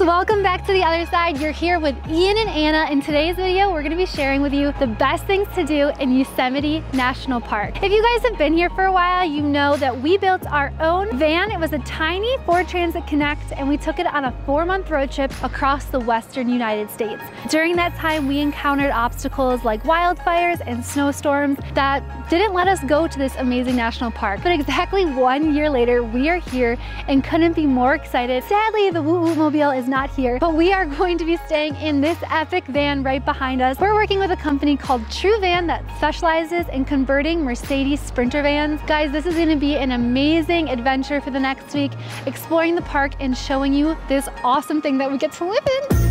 Welcome back to the other side. You're here with Ian and Anna. In today's video, we're gonna be sharing with you the best things to do in Yosemite National Park. If you guys have been here for a while, you know that we built our own van. It was a tiny Ford Transit Connect, and we took it on a 4-month road trip across the western United States. During that time, we encountered obstacles like wildfires and snowstorms that didn't let us go to this amazing national park. But exactly 1 year later, we are here and couldn't be more excited. Sadly, the WOOT WOOT mobile is not here, but we are going to be staying in this epic van right behind us. We're working with a company called True Van that specializes in converting Mercedes Sprinter vans. Guys, this is gonna be an amazing adventure for the next week, exploring the park and showing you this awesome thing that we get to live in.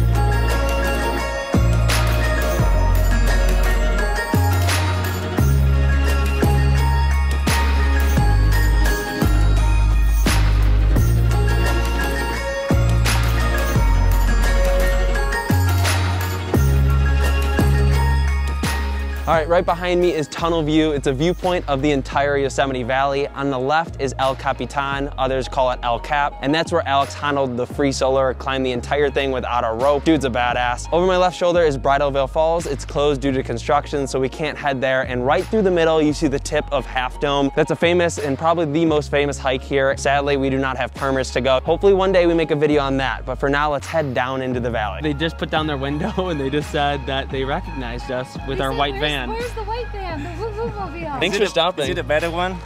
All right, right behind me is Tunnel View. It's a viewpoint of the entire Yosemite Valley. On the left is El Capitan, others call it El Cap, and that's where Alex handled the free solo, climbed the entire thing without a rope. Dude's a badass. Over my left shoulder is Vernal Falls. It's closed due to construction, so we can't head there. And right through the middle, you see the tip of Half Dome. That's a famous and probably the most famous hike here. Sadly, we do not have permits to go. Hopefully one day we make a video on that, but for now, let's head down into the valley. They just put down their window and they just said that they recognized us with our white van. Where's the white van? The WOOT WOOT mobile. Thanks for stopping. Is it a better one?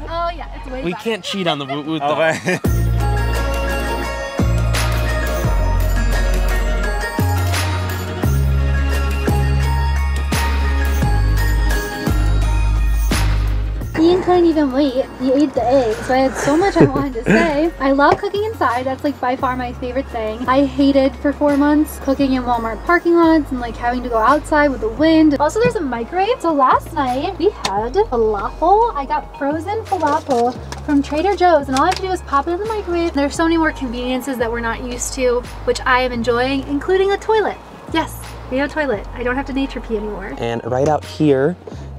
Oh yeah, it's way We better. can't cheat on the WOOT WOOT though. Oh, Ian couldn't even wait. He ate the egg, so I had so much I wanted to say. I love cooking inside. That's like by far my favorite thing. I hated for 4 months cooking in Walmart parking lots and like having to go outside with the wind. Also, there's a microwave. So last night we had falafel. I got frozen falafel from Trader Joe's, and all I have to do is pop it in the microwave. There's so many more conveniences that we're not used to, which I am enjoying, including a toilet. Yes, we have a toilet. I don't have to nature pee anymore. And right out here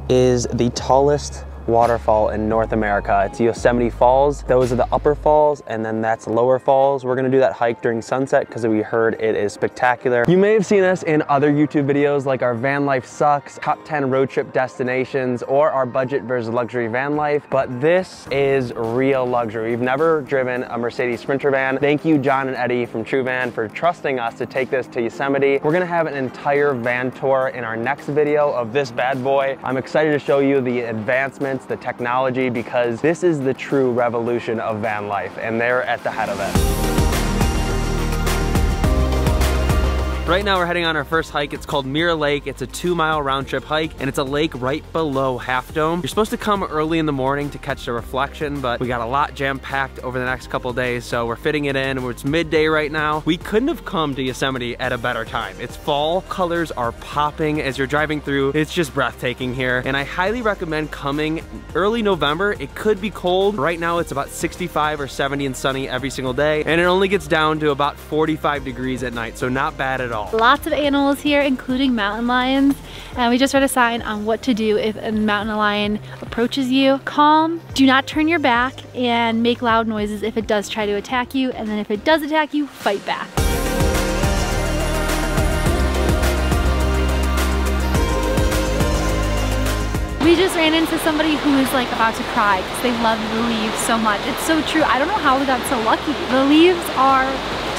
is the tallest waterfall in North America. It's Yosemite Falls. Those are the upper falls, and then that's lower falls. We're gonna do that hike during sunset because we heard it is spectacular. You may have seen us in other YouTube videos like our Van Life Sucks, Top 10 Road Trip Destinations, or our Budget versus Luxury Van Life, but this is real luxury. We've never driven a Mercedes Sprinter van. Thank you, John and Eddie from True Van, for trusting us to take this to Yosemite. We're gonna have an entire van tour in our next video of this bad boy. I'm excited to show you the advancements, the technology, because this is the true revolution of van life, and they're at the head of it. Right now we're heading on our first hike. It's called Mirror Lake. It's a 2-mile round trip hike, and it's a lake right below Half Dome. You're supposed to come early in the morning to catch the reflection, but we got a lot jam-packed over the next couple of days, so we're fitting it in. It's midday right now. We couldn't have come to Yosemite at a better time. It's fall, colors are popping as you're driving through. It's just breathtaking here, and I highly recommend coming early November. It could be cold. Right now it's about 65 or 70 and sunny every single day, and it only gets down to about 45 degrees at night, so not bad at all. Lots of animals here, including mountain lions. And we just read a sign on what to do if a mountain lion approaches you. Calm, do not turn your back, and make loud noises if it does try to attack you. And then if it does attack you, fight back. We just ran into somebody who is like about to cry because they love the leaves so much. It's so true. I don't know how we got so lucky. The leaves are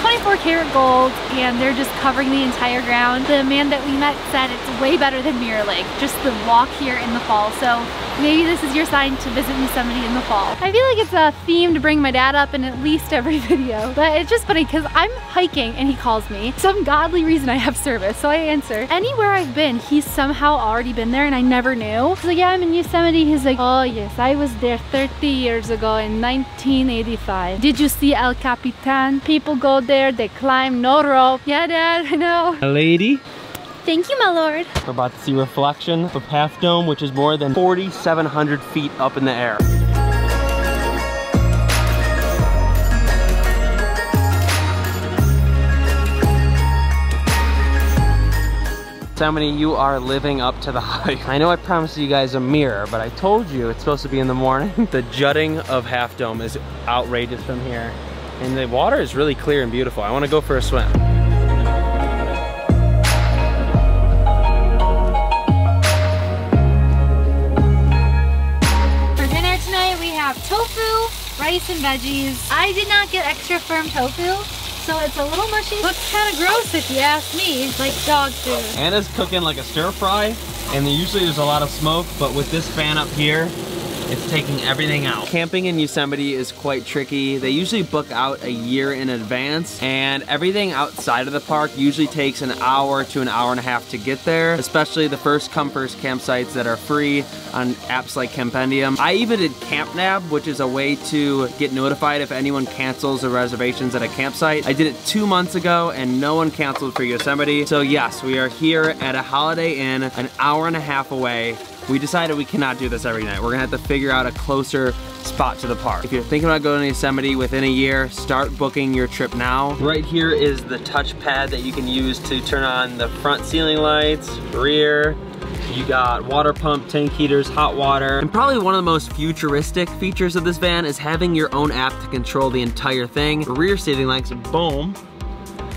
24 karat gold, and they're just covering the entire ground. The man that we met said it's way better than Mirror Lake, just the walk here in the fall. So maybe this is your sign to visit Yosemite in the fall. I feel like it's a theme to bring my dad up in at least every video, but it's just funny because I'm hiking and he calls me. Some godly reason I have service, so I answer. Anywhere I've been, he's somehow already been there and I never knew. He's like, yeah, I'm in Yosemite. He's like, oh yes, I was there 30 years ago in 1985. Did you see El Capitan? People go there, they climb, no rope. Yeah, Dad, I know. A lady. Thank you, my lord. We're about to see reflection of Half Dome, which is more than 4,700 feet up in the air. Yosemite, you are living up to the hype. I know I promised you guys a mirror, but I told you it's supposed to be in the morning. The jutting of Half Dome is outrageous from here. And the water is really clear and beautiful. I want to go for a swim. For dinner tonight, we have tofu, rice, and veggies. I did not get extra firm tofu, so it's a little mushy. Looks kind of gross if you ask me. It's like dog food. Anna's cooking like a stir fry, and usually there's a lot of smoke, but with this fan up here, it's taking everything out. Camping in Yosemite is quite tricky. They usually book out a year in advance, and everything outside of the park usually takes an hour to an hour and a half to get there, especially the first come first campsites that are free on apps like Campendium. I even did CampNab, which is a way to get notified if anyone cancels the reservations at a campsite. I did it 2 months ago and no one canceled for Yosemite. So yes, we are here at a Holiday Inn, an hour and a half away. We decided we cannot do this every night. We're gonna have to figure out a closer spot to the park. If you're thinking about going to Yosemite within a year, start booking your trip now. Right here is the touchpad that you can use to turn on the front ceiling lights, rear. You got water pump, tank heaters, hot water. And probably one of the most futuristic features of this van is having your own app to control the entire thing. Rear seating lights, boom.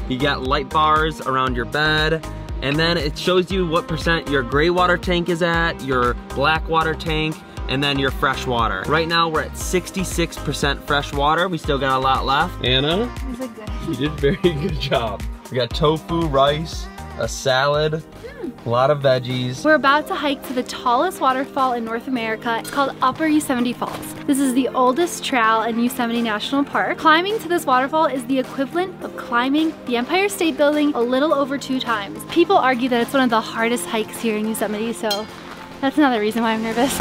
You got light bars around your bed. And then it shows you what percent your gray water tank is at, your black water tank, and then your fresh water. Right now we're at 66% fresh water. We still got a lot left. Anna, you did a very good job. We got tofu, rice, a salad, a lot of veggies. We're about to hike to the tallest waterfall in North America. It's called Upper Yosemite Falls. This is the oldest trail in Yosemite National Park. Climbing to this waterfall is the equivalent of climbing the Empire State Building a little over 2 times. People argue that it's one of the hardest hikes here in Yosemite, so that's another reason why I'm nervous.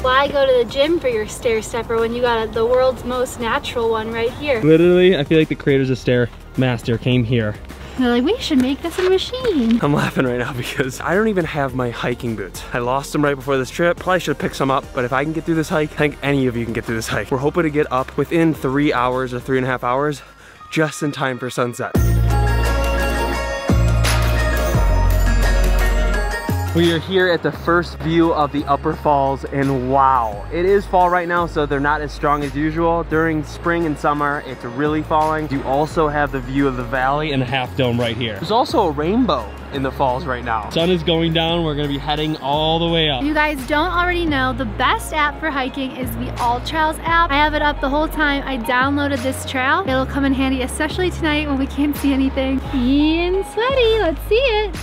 Why go to the gym for your stair stepper when you got the world's most natural one right here? Literally, I feel like the creators of Stairmaster came here. They're like, we should make this a machine. I'm laughing right now because I don't even have my hiking boots. I lost them right before this trip. Probably should have picked some up, but if I can get through this hike, I think any of you can get through this hike. We're hoping to get up within 3 hours or 3.5 hours, just in time for sunset. We are here at the first view of the Upper Falls, and wow, it is fall right now, so they're not as strong as usual. During spring and summer, it's really falling. You also have the view of the valley and the Half Dome right here. There's also a rainbow in the falls right now. Sun is going down. We're gonna be heading all the way up. If you guys don't already know, the best app for hiking is the All Trails app. I have it up the whole time. I downloaded this trail. It'll come in handy, especially tonight when we can't see anything. And sweaty, let's see it.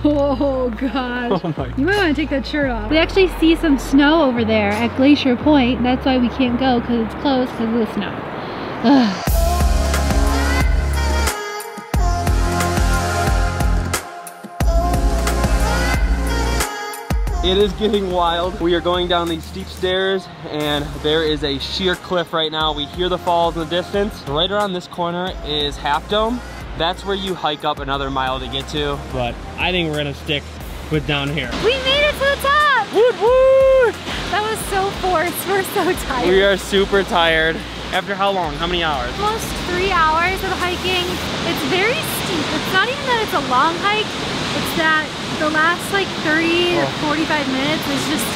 Oh gosh. Oh my. You might want to take that shirt off. We actually see some snow over there at Glacier Point. That's why we can't go, because it's closed because of the snow. Ugh. It is getting wild. We are going down these steep stairs and there is a sheer cliff right now. We hear the falls in the distance. Right around this corner is Half Dome. That's where you hike up another mile to get to. But I think we're gonna stick with down here. We made it to the top! Woot woot! That was so forced. We're so tired. We are super tired. After how long? How many hours? Almost 3 hours of hiking. It's very steep. It's not even that it's a long hike. It's that the last like 30 to 45 minutes is just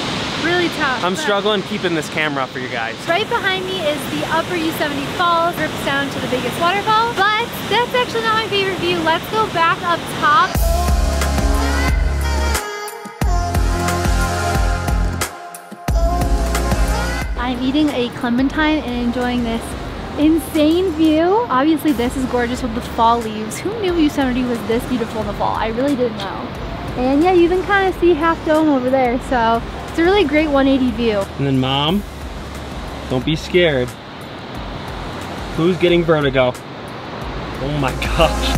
really tough. I'm struggling keeping this camera up for you guys. Right behind me is the Upper Yosemite Falls, drips down to the biggest waterfall. But that's actually not my favorite view. Let's go back up top. I'm eating a clementine and enjoying this insane view. Obviously this is gorgeous with the fall leaves. Who knew Yosemite was this beautiful in the fall? I really didn't know. And yeah, you can kind of see Half Dome over there, so it's a really great 180 view. And then Mom, don't be scared. Who's getting vertigo? Oh my gosh.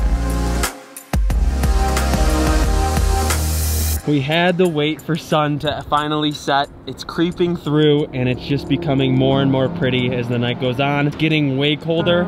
We had to wait for sun to finally set. It's creeping through and it's just becoming more and more pretty as the night goes on. It's getting way colder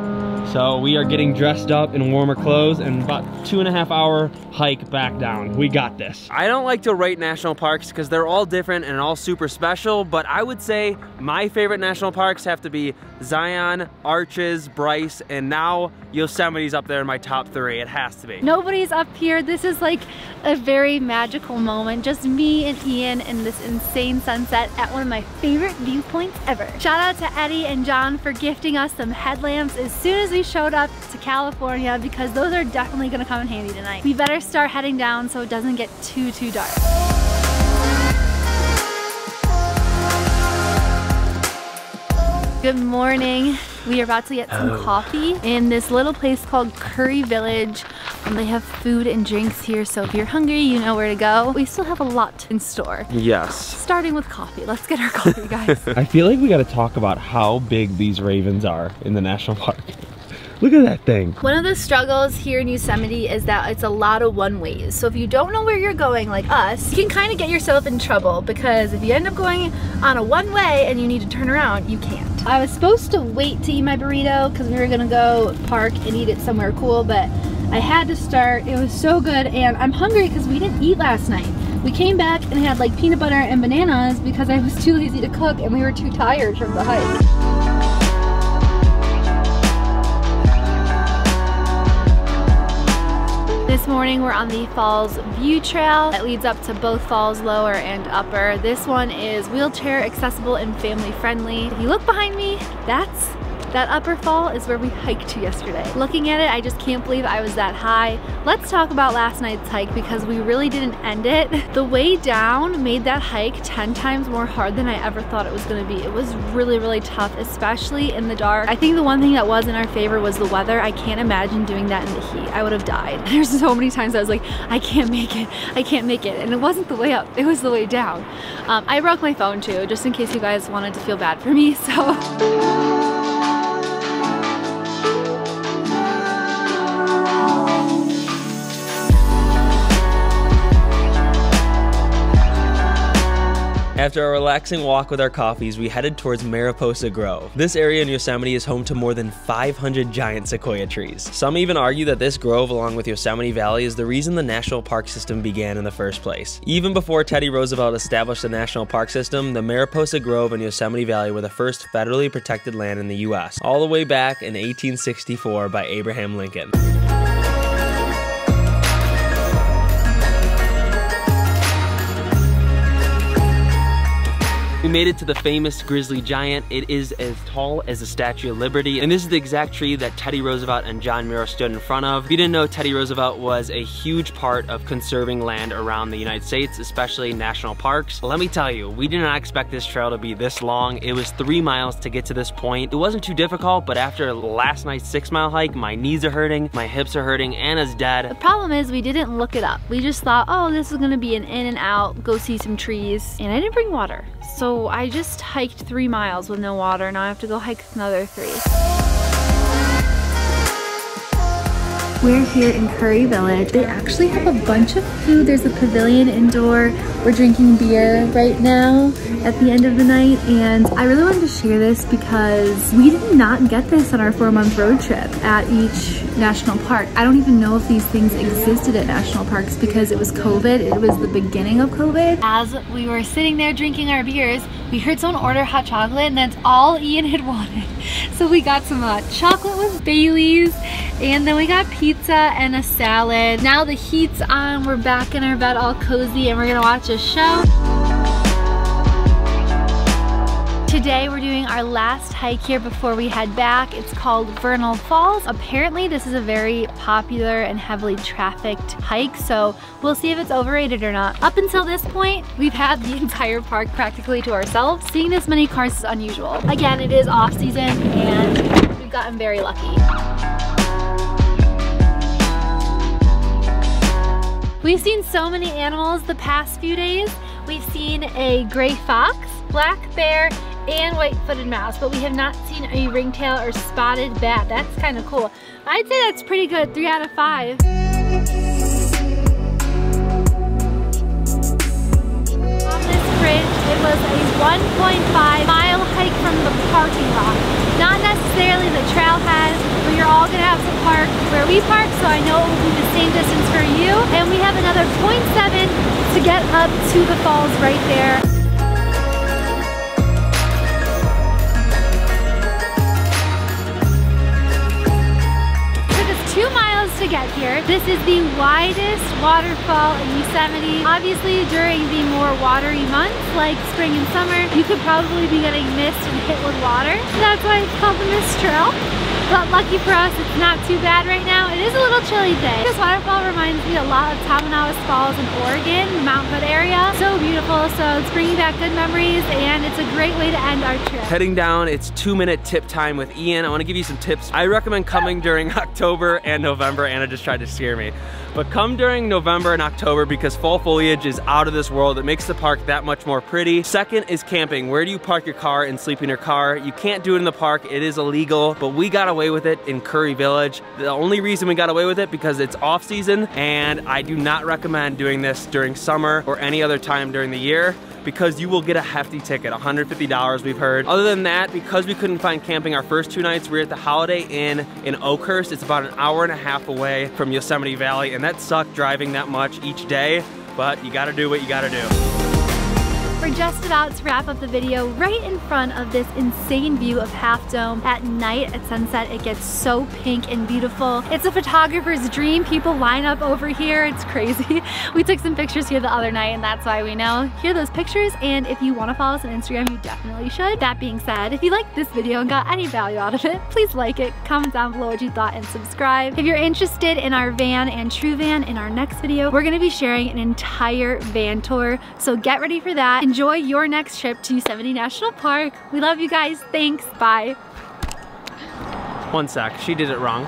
So we are getting dressed up in warmer clothes and about 2.5 hour hike back down. We got this. I don't like to rate national parks because they're all different and all super special, but I would say my favorite national parks have to be Zion, Arches, Bryce, and now Yosemite's up there in my top 3. It has to be. Nobody's up here. This is like a very magical moment. Just me and Ian in this insane sunset at one of my favorite viewpoints ever. Shout out to Eddie and John for gifting us some headlamps as soon as we showed up to California, because those are definitely gonna come in handy tonight. We better start heading down so it doesn't get too dark. Good morning. We are about to get some coffee in this little place called Curry Village. They have food and drinks here, so if you're hungry, you know where to go. We still have a lot in store. Yes. Starting with coffee. Let's get our coffee, guys. I feel like we gotta talk about how big these ravens are in the national park. Look at that thing. One of the struggles here in Yosemite is that it's a lot of one-ways. So if you don't know where you're going, like us, you can kind of get yourself in trouble, because if you end up going on a one-way and you need to turn around, you can't. I was supposed to wait to eat my burrito because we were gonna go park and eat it somewhere cool, but I had to start. It was so good, and I'm hungry because we didn't eat last night. We came back and had like peanut butter and bananas because I was too lazy to cook and we were too tired from the hike. This morning we're on the Falls View Trail that leads up to both falls, lower and upper. This one is wheelchair accessible and family friendly. If you look behind me, that upper fall is where we hiked to yesterday. Looking at it, I just can't believe I was that high. Let's talk about last night's hike because we really didn't end it. The way down made that hike 10 times more hard than I ever thought it was gonna be. It was really tough, especially in the dark. I think the one thing that was in our favor was the weather. I can't imagine doing that in the heat. I would have died. There's so many times I was like, I can't make it, I can't make it. And it wasn't the way up, it was the way down. I broke my phone too, just in case you guys wanted to feel bad for me, so. After a relaxing walk with our coffees, we headed towards Mariposa Grove. This area in Yosemite is home to more than 500 giant sequoia trees. Some even argue that this grove, along with Yosemite Valley, is the reason the national park system began in the first place. Even before Teddy Roosevelt established the national park system, the Mariposa Grove and Yosemite Valley were the first federally protected land in the U.S., all the way back in 1864 by Abraham Lincoln. We made it to the famous grizzly giant. It is as tall as the Statue of Liberty, and this is the exact tree that Teddy Roosevelt and John Muir stood in front of. If you didn't know, Teddy Roosevelt was a huge part of conserving land around the United States, especially national parks. Let me tell you, we did not expect this trail to be this long. It was 3 miles to get to this point. It wasn't too difficult, but after last night's 6-mile hike, my knees are hurting, my hips are hurting, Anna's dead. The problem is we didn't look it up. We just thought, oh, this is gonna be an in and out, go see some trees, and I didn't bring water. So I just hiked 3 miles with no water. Now I have to go hike another 3. We're here in Curry Village. They actually have a bunch of food. There's a pavilion indoor. We're drinking beer right now at the end of the night, and I really wanted to share this because we did not get this on our 4-month road trip at each national park. I don't even know if these things existed at national parks because it was COVID. It was the beginning of COVID. As we were sitting there drinking our beers, we heard someone order hot chocolate, and that's all Ian had wanted. So we got some chocolate with Bailey's, and then we got pizza and a salad. Now the heat's on, we're back in our bed all cozy, and we're gonna watch a show. Today we're doing our last hike here before we head back. It's called Vernal Falls. Apparently this is a very popular and heavily trafficked hike, so we'll see if it's overrated or not. Up until this point, we've had the entire park practically to ourselves. Seeing this many cars is unusual. Again, it is off season and we've gotten very lucky. We've seen so many animals the past few days. We've seen a gray fox, black bear, and white-footed mouse, but we have not seen a ringtail or spotted bat. That's kind of cool. I'd say that's pretty good, 3 out of 5. On this bridge, it was a 1.5-mile hike from the parking lot. Not necessarily necessarily the trailhead, but you're all gonna have to park where we park, so I know it will be the same distance for you. And we have another 0.7 to get up to the falls right there. To get here. This is the widest waterfall in Yosemite. Obviously, during the more watery months like spring and summer, you could probably be getting mist and hit with water. That's why it's called the Mist Trail. But lucky for us, it's not too bad right now. It is a little chilly today. This waterfall reminds me a lot of Tamanawas Falls in Oregon, Mount Hood area. So beautiful, so it's bringing back good memories, and it's a great way to end our trip. Heading down, it's 2-minute tip time with Ian. I wanna give you some tips. I recommend coming during October and November. Anna just tried to scare me. But come during November and October because fall foliage is out of this world. It makes the park that much more pretty. Second is camping. Where do you park your car and sleep in your car? You can't do it in the park. It is illegal, but we got away with it in Curry Village. The only reason we got away with it because it's off season, and I do not recommend doing this during summer or any other time during the year, because you will get a hefty ticket, $150 we've heard. Other than that, because we couldn't find camping our first 2 nights, we were at the Holiday Inn in Oakhurst. It's about an hour and a half away from Yosemite Valley, and that sucked driving that much each day, but you gotta do what you gotta do. We're just about to wrap up the video right in front of this insane view of Half Dome. At night, at sunset, it gets so pink and beautiful. It's a photographer's dream. People line up over here. It's crazy. We took some pictures here the other night, and that's why we know. Here are those pictures, and if you want to follow us on Instagram, you definitely should. That being said, if you liked this video and got any value out of it, please like it, comment down below what you thought, and subscribe. If you're interested in our van and true van, in our next video, we're going to be sharing an entire van tour, so get ready for that. Enjoy your next trip to Yosemite National Park. We love you guys. Thanks. Bye. One sec, she did it wrong.